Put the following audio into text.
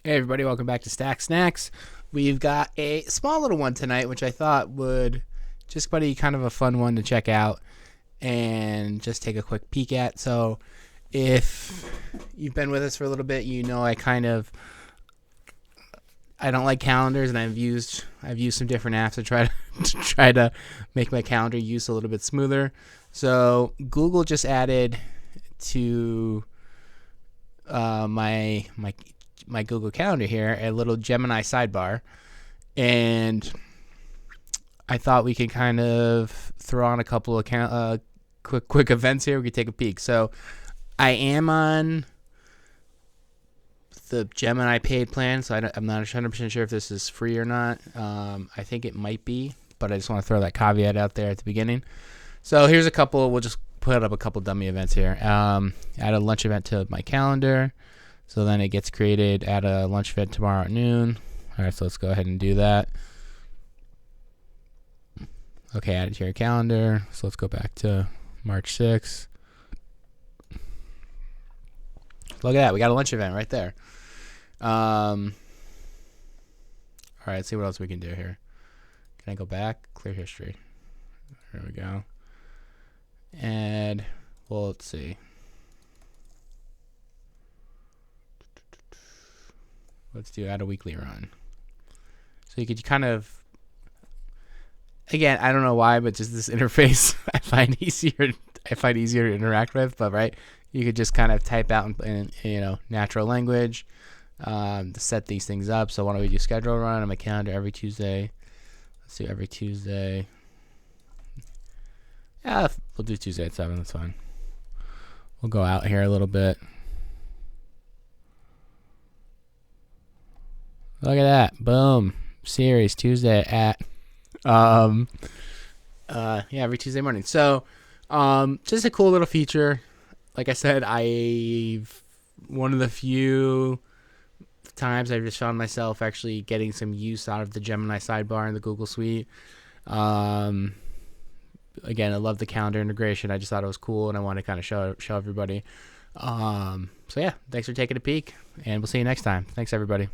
Hey everybody, welcome back to Stack Snacks. We've got a small little one tonight, which I thought would just be kind of a fun one to check out and just take a quick peek at. So if you've been with us for a little bit, you know I don't like calendars, and I've used some different apps to try to make my calendar use a little bit smoother. So Google just added to my Google Calendar here a little Gemini sidebar, and I thought we could kind of throw on a couple of quick events here. We could take a peek. So I am on the Gemini paid plan, so I'm not 100% sure if this is free or not. I think it might be, but I just want to throw that caveat out there at the beginning. So here's a couple. We'll just put up a couple dummy events here. Add a lunch event to my calendar. So then it gets created at a lunch event tomorrow at noon. All right, so let's go ahead and do that. Okay, add it to your calendar. So let's go back to March 6th. Look at that. We got a lunch event right there. All right, let's see what else we can do here. Can I go back? Clear history. There we go. And, well, let's see. Let's do add a weekly run. So you could kind of, again, I don't know why, but just this interface I find easier to interact with. But right, you could just kind of type out in natural language to set these things up. So why don't we do schedule run on my calendar every Tuesday? Let's do every Tuesday. Yeah, we'll do Tuesday at 7. That's fine. We'll go out here a little bit. Look at that. Boom. Series Tuesday at every Tuesday morning. So just a cool little feature. Like I said, one of the few times I've just found myself actually getting some use out of the Gemini sidebar in the Google Suite. Again, I love the calendar integration. I just thought it was cool, and I want to kind of show everybody. So yeah, thanks for taking a peek, and we'll see you next time. Thanks everybody.